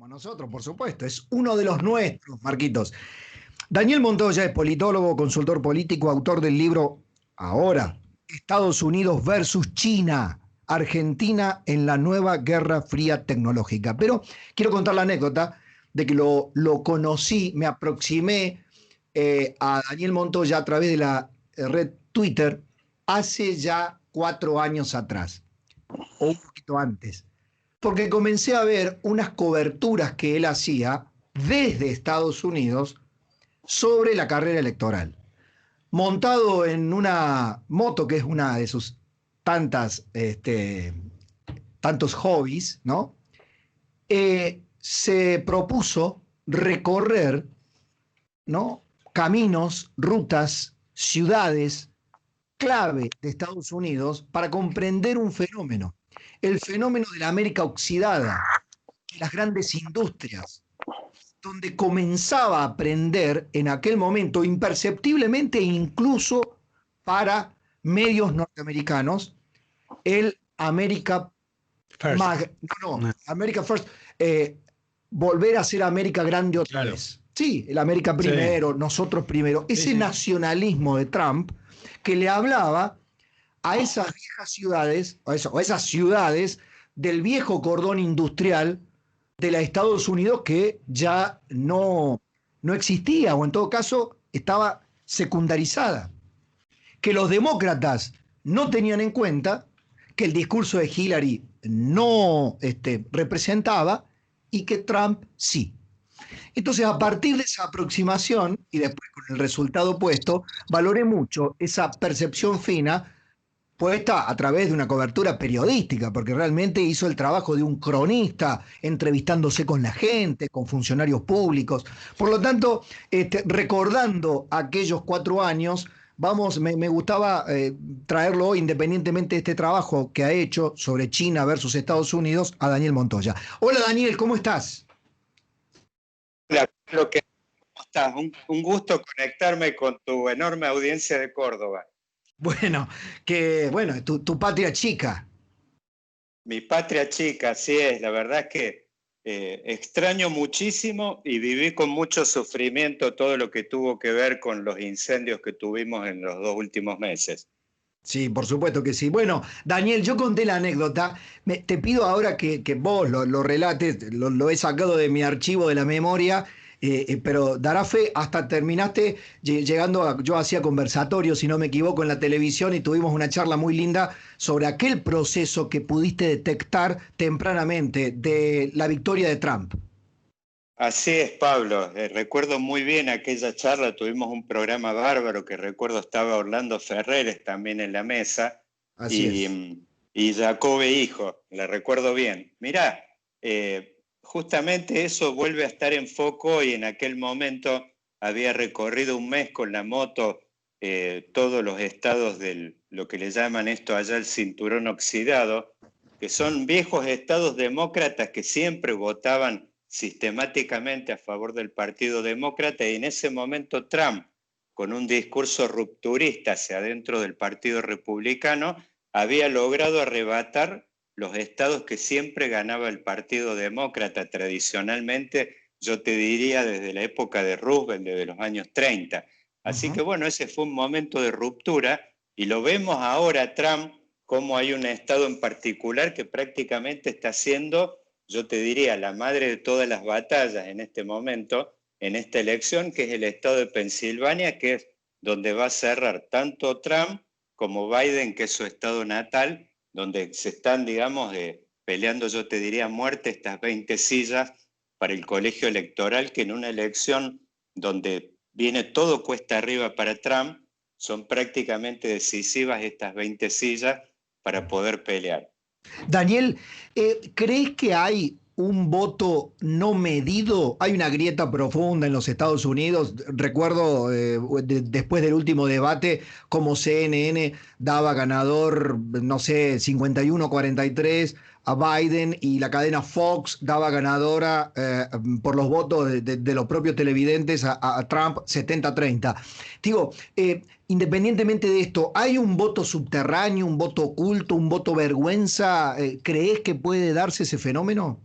Nosotros, por supuesto, es uno de los nuestros, Marquitos. Daniel Montoya es politólogo, consultor político, autor del libro Ahora, Estados Unidos versus China, Argentina en la nueva Guerra Fría tecnológica. Pero quiero contar la anécdota de que lo conocí, me aproximé a Daniel Montoya a través de la red Twitter hace ya 4 años atrás, o un poquito antes, porque comencé a ver unas coberturas que él hacía desde Estados Unidos sobre la carrera electoral, montado en una moto que es una de sus tantos hobbies, ¿no? Se propuso recorrer, ¿no?, caminos, rutas, ciudades clave de Estados Unidos para comprender un fenómeno, el fenómeno de la América oxidada, de las grandes industrias, donde comenzaba a aprender en aquel momento, imperceptiblemente incluso para medios norteamericanos, el America First. America First, volver a ser América grande otra vez. Sí, el América primero, nosotros primero. Ese nacionalismo de Trump que le hablaba a esas viejas ciudades, o esas ciudades del viejo cordón industrial de los Estados Unidos que ya no existía, o en todo caso estaba secundarizada. Que los demócratas no tenían en cuenta, que el discurso de Hillary no representaba y que Trump sí. Entonces, a partir de esa aproximación y después con el resultado opuesto, valoré mucho esa percepción fina puesta a través de una cobertura periodística, porque realmente hizo el trabajo de un cronista, entrevistándose con la gente, con funcionarios públicos. Por lo tanto, recordando aquellos 4 años, me gustaba traerlo hoy, independientemente de este trabajo que ha hecho sobre China versus Estados Unidos, a Daniel Montoya. Hola Daniel, ¿cómo estás? Hola, ¿cómo estás? Un gusto conectarme con tu enorme audiencia de Córdoba. Bueno, tu patria chica. Mi patria chica, así es. La verdad es que extraño muchísimo y viví con mucho sufrimiento todo lo que tuvo que ver con los incendios que tuvimos en los 2 últimos meses. Sí, por supuesto que sí. Bueno, Daniel, yo conté la anécdota. Te pido ahora que vos lo relates, lo he sacado de mi archivo de la memoria, pero dará fe, hasta terminaste llegando yo hacía conversatorios, si no me equivoco, en la televisión y tuvimos una charla muy linda sobre aquel proceso que pudiste detectar tempranamente de la victoria de Trump. Así es, Pablo. Recuerdo muy bien aquella charla, tuvimos un programa bárbaro que recuerdo estaba Orlando Ferreres también en la mesa. Así es. Y Jacobe hijo, la recuerdo bien. Mirá, justamente eso vuelve a estar en foco y en aquel momento había recorrido un mes con la moto todos los estados lo que le llaman esto allá el cinturón oxidado, que son viejos estados demócratas que siempre votaban sistemáticamente a favor del Partido Demócrata, y en ese momento Trump, con un discurso rupturista hacia adentro del Partido Republicano, había logrado arrebatar los estados que siempre ganaba el Partido Demócrata tradicionalmente, yo te diría desde la época de Roosevelt, desde los años 30. Así que bueno, ese fue un momento de ruptura y lo vemos ahora Trump, como hay un estado en particular que prácticamente está siendo, yo te diría, la madre de todas las batallas en este momento, en esta elección, que es el estado de Pensilvania, que es donde va a cerrar tanto Trump como Biden, que es su estado natal, donde se están, digamos, peleando, yo te diría, a muerte estas 20 sillas para el colegio electoral, que en una elección donde viene todo cuesta arriba para Trump, son prácticamente decisivas estas 20 sillas para poder pelear. Daniel, ¿crees que hay un voto no medido? Hay una grieta profunda en los Estados Unidos. Recuerdo después del último debate como CNN daba ganador, no sé, 51-43 a Biden, y la cadena Fox daba ganadora por los votos de los propios televidentes a Trump 70-30. Digo, independientemente de esto, ¿hay un voto subterráneo, un voto oculto, un voto vergüenza? ¿Crees que puede darse ese fenómeno?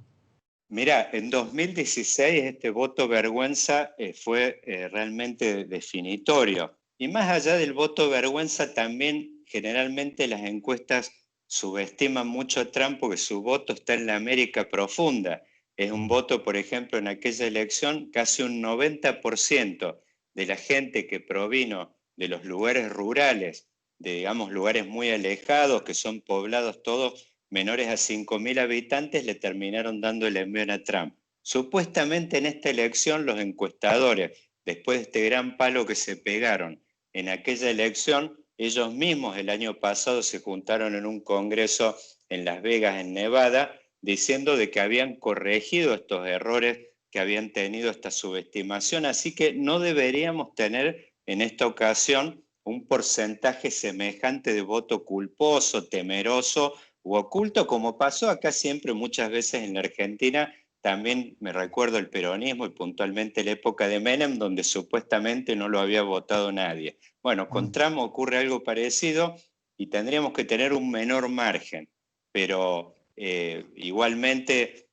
Mirá, en 2016 este voto vergüenza fue realmente definitorio. Y más allá del voto vergüenza, también generalmente las encuestas subestiman mucho a Trump porque su voto está en la América profunda. Es un voto, por ejemplo, en aquella elección, casi un 90% de la gente que provino de los lugares rurales, de, digamos, lugares muy alejados, que son poblados todos menores a 5.000 habitantes, le terminaron dando el envío a Trump. Supuestamente en esta elección los encuestadores, después de este gran palo que se pegaron en aquella elección, ellos mismos el año pasado se juntaron en un congreso en Las Vegas, en Nevada, diciendo de que habían corregido estos errores que habían tenido esta subestimación, así que no deberíamos tener en esta ocasión un porcentaje semejante de voto culposo, temeroso u oculto, como pasó acá siempre muchas veces en la Argentina. También me recuerdo el peronismo y puntualmente la época de Menem, donde supuestamente no lo había votado nadie. Bueno, con Trump ocurre algo parecido y tendríamos que tener un menor margen, pero igualmente,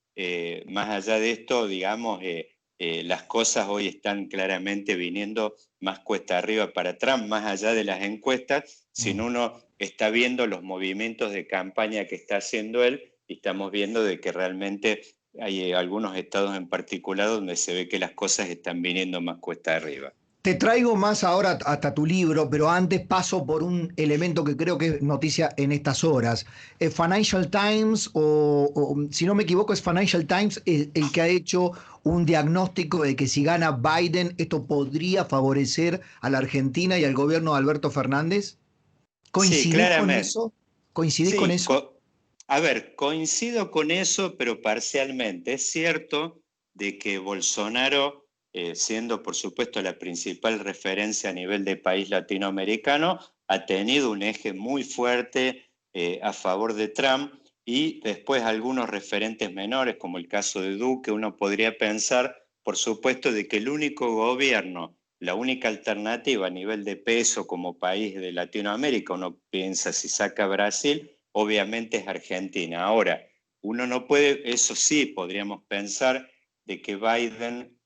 más allá de esto, digamos, las cosas hoy están claramente viniendo más cuesta arriba para Trump, más allá de las encuestas, sino uno está viendo los movimientos de campaña que está haciendo él y estamos viendo de que realmente hay algunos estados en particular donde se ve que las cosas están viniendo más cuesta arriba. Te traigo más ahora hasta tu libro, pero antes paso por un elemento que creo que es noticia en estas horas. Financial Times, si no me equivoco, es Financial Times el que ha hecho un diagnóstico de que si gana Biden, esto podría favorecer a la Argentina y al gobierno de Alberto Fernández. Sí, ¿Coincidís con claramente. eso? ¿Coincidís con Sí, eso? a ver, coincido con eso, pero parcialmente. Es cierto de que Bolsonaro, siendo por supuesto la principal referencia a nivel de país latinoamericano, ha tenido un eje muy fuerte a favor de Trump y después algunos referentes menores, como el caso de Duque, uno podría pensar, por supuesto, de que el único gobierno, la única alternativa a nivel de peso como país de Latinoamérica, uno piensa si saca Brasil, obviamente es Argentina. Ahora, uno no puede, eso sí, podríamos pensar de que Biden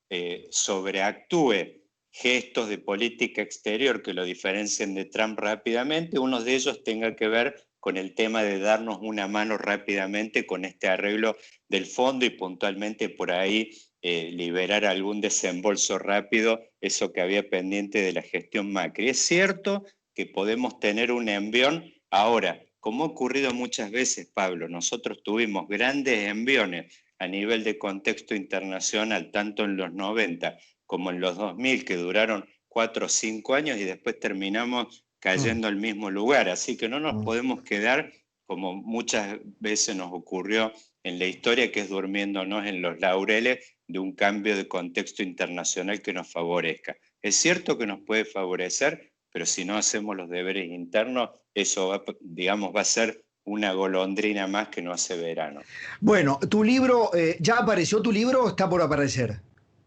sobreactúe gestos de política exterior que lo diferencien de Trump rápidamente, uno de ellos tenga que ver con el tema de darnos una mano rápidamente con este arreglo del fondo y puntualmente por ahí liberar algún desembolso rápido, eso que había pendiente de la gestión Macri. Es cierto que podemos tener un envión ahora. Como ha ocurrido muchas veces, Pablo, nosotros tuvimos grandes enviones a nivel de contexto internacional, tanto en los 90 como en los 2000, que duraron 4 o 5 años y después terminamos cayendo al mismo lugar. Así que no nos podemos quedar, como muchas veces nos ocurrió en la historia, que es durmiéndonos en los laureles de un cambio de contexto internacional que nos favorezca. Es cierto que nos puede favorecer, pero si no hacemos los deberes internos, eso va, digamos, va a ser una golondrina más que no hace verano. Bueno, tu libro, ¿ya apareció tu libro o está por aparecer?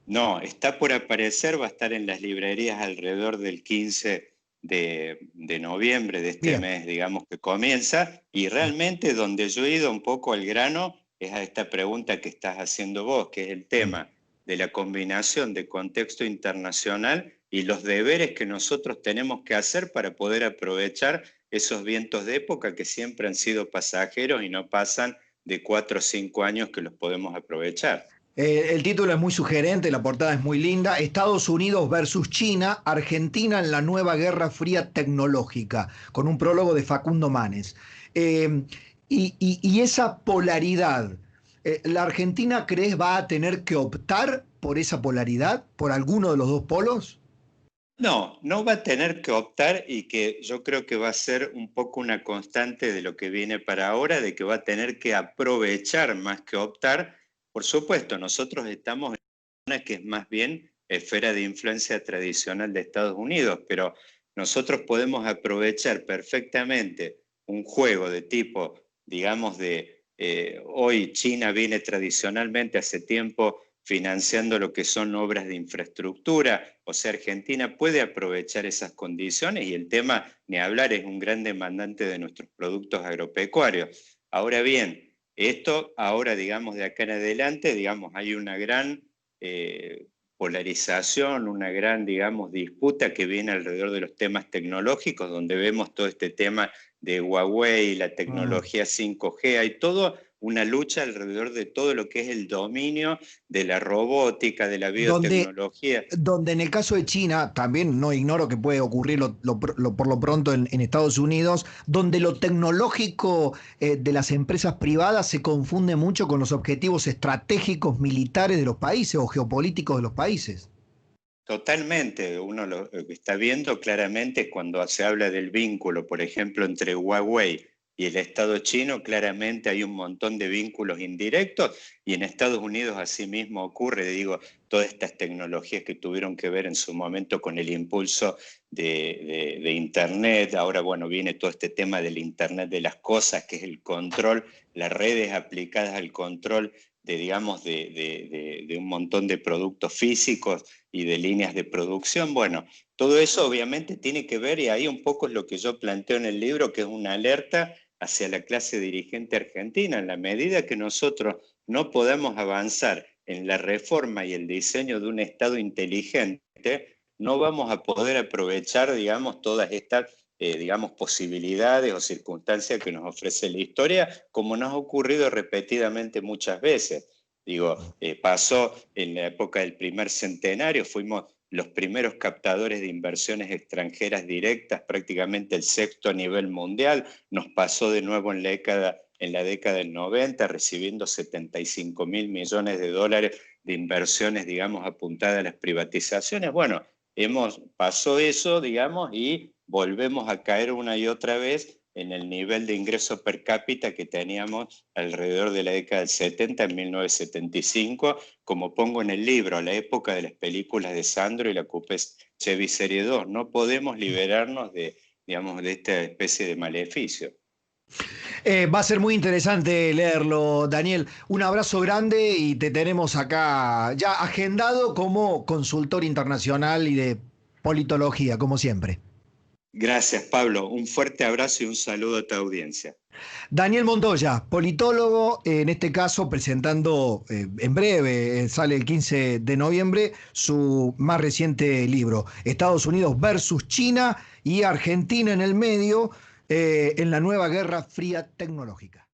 No, está por aparecer, va a estar en las librerías alrededor del 15 de noviembre de este Bien. mes, digamos, que comienza, y realmente donde yo he ido un poco al grano es a esta pregunta que estás haciendo vos, que es el tema de la combinación de contexto internacional y los deberes que nosotros tenemos que hacer para poder aprovechar esos vientos de época que siempre han sido pasajeros y no pasan de 4 o 5 años que los podemos aprovechar. El título es muy sugerente, la portada es muy linda. Estados Unidos versus China, Argentina en la nueva Guerra Fría tecnológica, con un prólogo de Facundo Manes. Y esa polaridad, ¿la Argentina crees va a tener que optar por esa polaridad, por alguno de los dos polos? No, no va a tener que optar y que yo creo que va a ser un poco una constante de lo que viene para ahora, de que va a tener que aprovechar más que optar. Por supuesto, nosotros estamos en una que es más bien esfera de influencia tradicional de Estados Unidos, pero nosotros podemos aprovechar perfectamente un juego de tipo, digamos, hoy China viene tradicionalmente hace tiempo financiando lo que son obras de infraestructura, o sea, Argentina puede aprovechar esas condiciones y el tema, ni hablar, es un gran demandante de nuestros productos agropecuarios. Ahora bien, Esto ahora, digamos, de acá en adelante, digamos, hay una gran polarización, una gran, digamos, disputa que viene alrededor de los temas tecnológicos, donde vemos todo este tema de Huawei, la tecnología 5G, hay toda una lucha alrededor de todo lo que es el dominio de la robótica, de la Donde, biotecnología. donde en el caso de China, también no ignoro que puede ocurrir por lo pronto en Estados Unidos, donde lo tecnológico de las empresas privadas se confunde mucho con los objetivos estratégicos militares de los países o geopolíticos de los países. Totalmente, uno lo que está viendo claramente cuando se habla del vínculo, por ejemplo, entre Huawei y el Estado chino, claramente hay un montón de vínculos indirectos y en Estados Unidos asimismo ocurre, digo, todas estas tecnologías que tuvieron que ver en su momento con el impulso de Internet, ahora bueno, viene todo este tema del Internet de las cosas, que es el control, las redes aplicadas al control de, digamos, de un montón de productos físicos y de líneas de producción. Bueno, todo eso obviamente tiene que ver, y ahí un poco es lo que yo planteo en el libro, que es una alerta hacia la clase dirigente argentina. En la medida que nosotros no podamos avanzar en la reforma y el diseño de un Estado inteligente, no vamos a poder aprovechar, digamos, todas estas digamos, posibilidades o circunstancias que nos ofrece la historia, como nos ha ocurrido repetidamente muchas veces. Digo, pasó en la época del primer centenario, fuimos los primeros captadores de inversiones extranjeras directas, prácticamente el sexto a nivel mundial. Nos pasó de nuevo en la década del 90, recibiendo 75.000 millones de dólares de inversiones, digamos, apuntadas a las privatizaciones. Bueno, pasó eso, digamos, y volvemos a caer una y otra vez en el nivel de ingreso per cápita que teníamos alrededor de la década del 70, en 1975, como pongo en el libro, a la época de las películas de Sandro y la Coupé Chevy Serie 2. No podemos liberarnos de, digamos, de esta especie de maleficio. Va a ser muy interesante leerlo, Daniel. Un abrazo grande y te tenemos acá ya agendado como consultor internacional y de politología, como siempre. Gracias, Pablo. Un fuerte abrazo y un saludo a tu audiencia. Daniel Montoya, politólogo, en este caso presentando en breve, sale el 15 de noviembre, su más reciente libro, Estados Unidos versus China y Argentina en el medio, en la nueva Guerra Fría tecnológica.